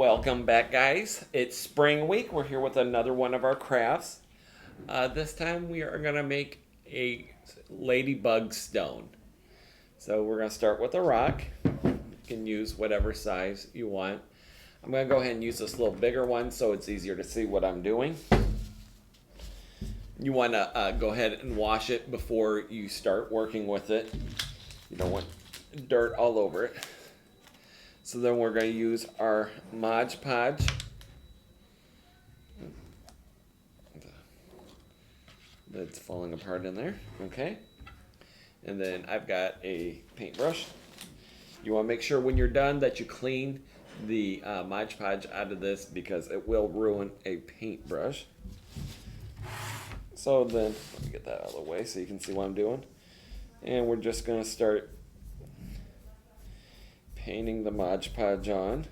Welcome back, guys. It's spring week. We're here with another one of our crafts. This time we are going to make a ladybug stone. So we're going to start with a rock. You can use whatever size you want. I'm going to go ahead and use this little bigger one so it's easier to see what I'm doing. You want to go ahead and wash it before you start working with it. You don't want dirt all over it. So then we're going to use our Mod Podge. That's falling apart in there. Okay. And then I've got a paintbrush. You want to make sure when you're done that you clean the Mod Podge out of this because it will ruin a paintbrush. So then, let me get that out of the way so you can see what I'm doing. And we're just going to start painting the Mod Podge on.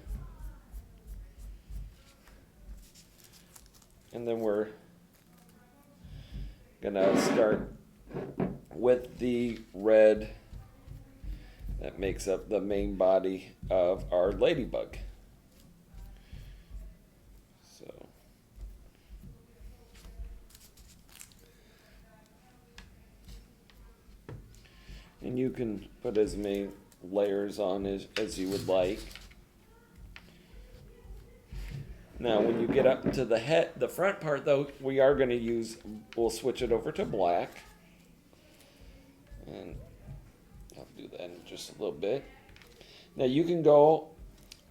And then we're gonna start with the red that makes up the main body of our ladybug. So and you can put as many layers on as you would like. Now when you get up to the head, the front part though, we'll switch it over to black. And I'll do that in just a little bit. Now you can go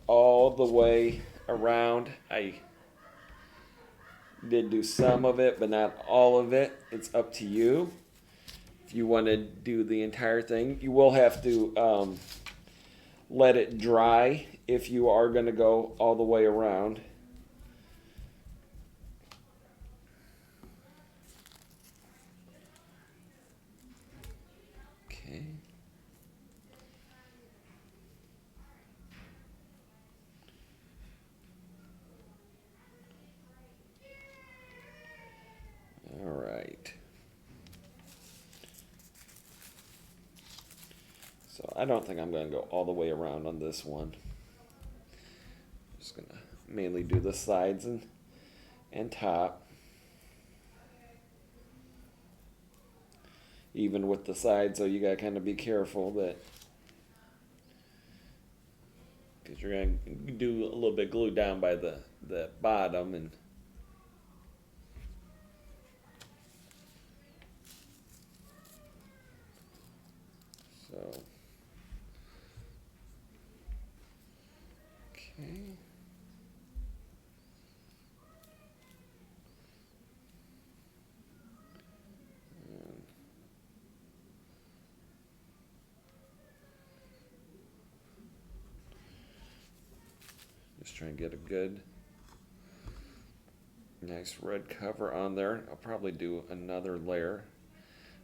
all the way around. I did do some of it, but not all of it. It's up to you. If you want to do the entire thing, you will have to let it dry if you are going to go all the way around. Okay. All right. So I don't think I'm going to go all the way around on this one. I'm just going to mainly do the sides and top. Even with the sides, so you got to kind of be careful that, because you're going to do a little bit glue down by the bottom, and so okay. Just try and get a good, nice red cover on there. I'll probably do another layer,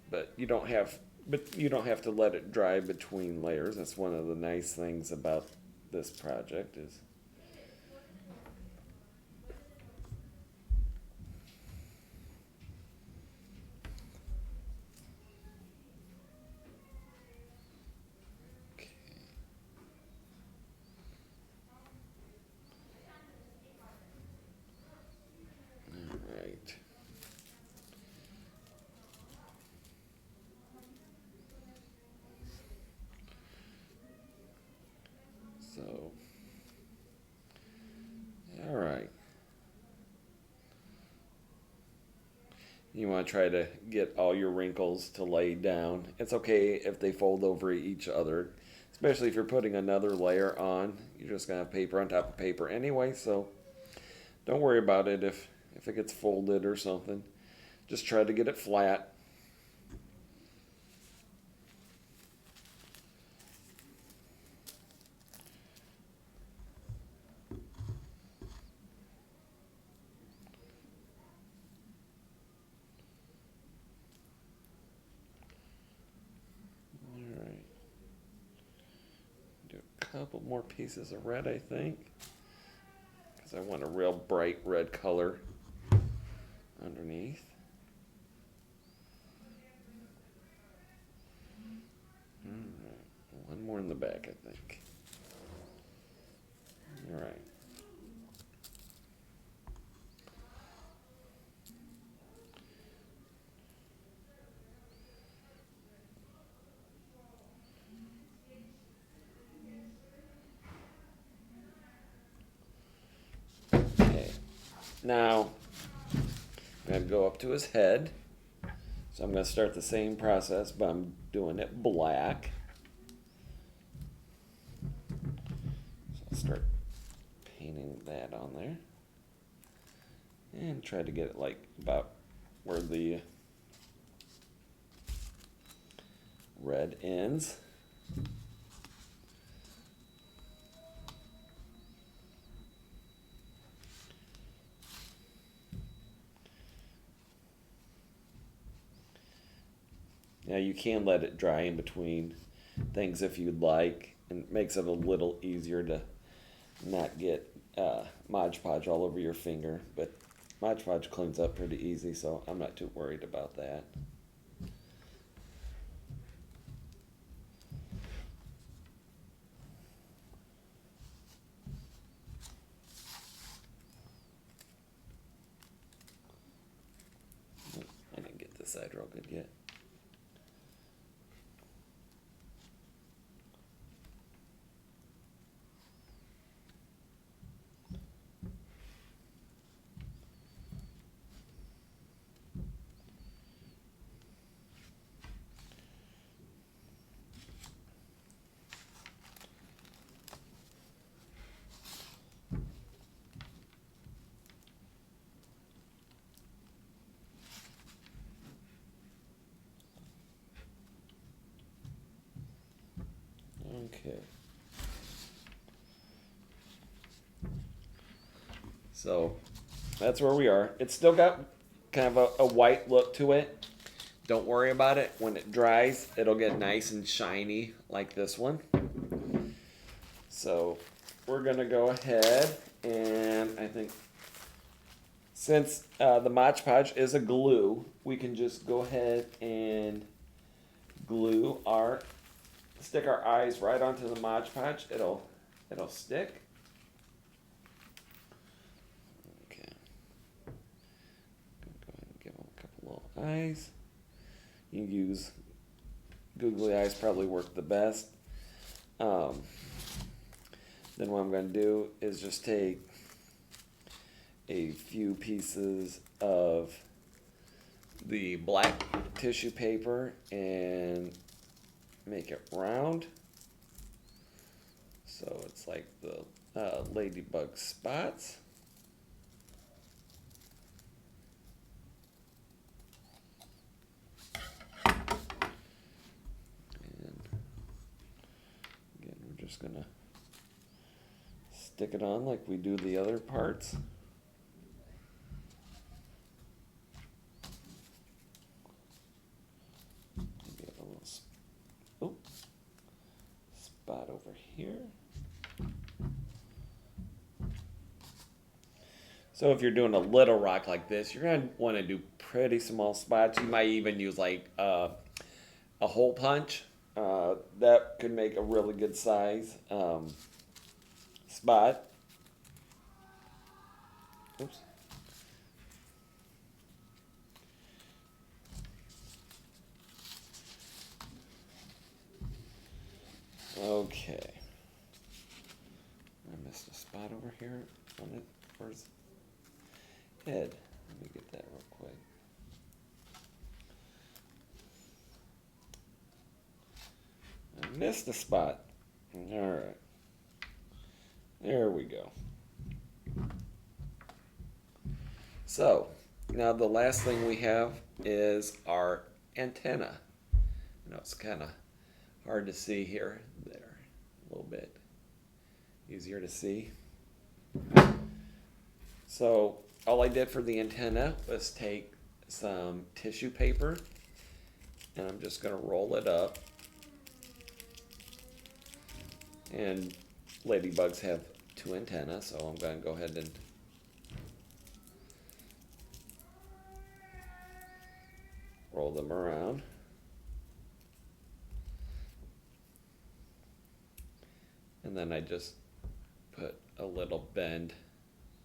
but you don't have to let it dry between layers. That's one of the nice things about this project is right. So, all right. You want to try to get all your wrinkles to lay down. It's okay if they fold over each other, especially if you're putting another layer on. You're just going to have paper on top of paper anyway, so don't worry about it if it gets folded or something. Just try to get it flat. Couple more pieces of red, I think, because I want a real bright red color underneath. One more in the back, I think. All right. Now, I'm going to go up to his head. So I'm going to start the same process, but I'm doing it black. So I'll start painting that on there. And try to get it like about where the red ends. Now you can let it dry in between things if you'd like, and it makes it a little easier to not get Mod Podge all over your finger, but Mod Podge cleans up pretty easy, so I'm not too worried about that. I didn't get this side real good yet. Okay. So that's where we are. It's still got kind of a white look to it. Don't worry about it. When it dries, it'll get nice and shiny like this one. So we're going to go ahead and I think since the Mod Podge is a glue, we can just go ahead and stick our eyes right onto the Mod Podge. It'll stick. Okay. Go ahead and give them a couple little eyes. You can use googly eyes, probably work the best. Then what I'm going to do is just take a few pieces of the black tissue paper and make it round. So it's like the ladybug spots. And again, we're just going to stick it on like we do the other parts. Get a little spot over here. So if you're doing a little rock like this, you're going to want to do pretty small spots. You might even use like a hole punch. That could make a really good size spot. Oops. Okay. I missed a spot over here on it. Where's head? Let me get that real quick. I missed a spot. All right. There we go. So, now the last thing we have is our antenna. I know it's kind of hard to see here. There, a little bit easier to see. So, all I did for the antenna was take some tissue paper and I'm just going to roll it up. And ladybugs have 2 antennae, so I'm going to go ahead and roll them around. And then I just put a little bend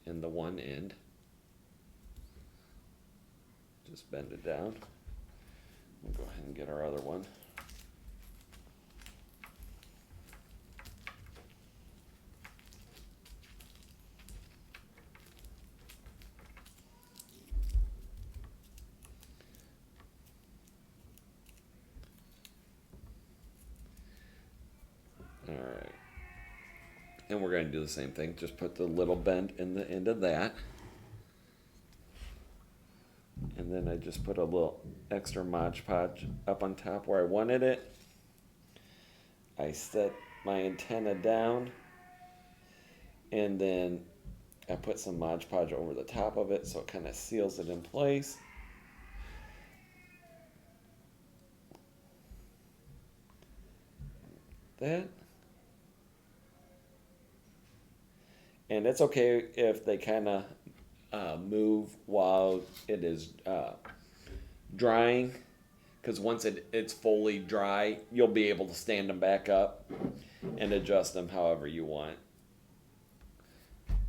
in the one end. Just bend it down. We'll go ahead and get our other one. And we're going to do the same thing. Just put the little bend in the end of that. And then I just put a little extra Mod Podge up on top where I wanted it. I set my antenna down. And then I put some Mod Podge over the top of it so it kind of seals it in place. That. And it's okay if they kind of move while it is drying, because once it's fully dry, you'll be able to stand them back up and adjust them however you want.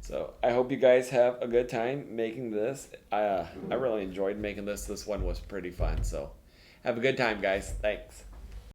So I hope you guys have a good time making this. I really enjoyed making this. This one was pretty fun. So have a good time, guys. Thanks.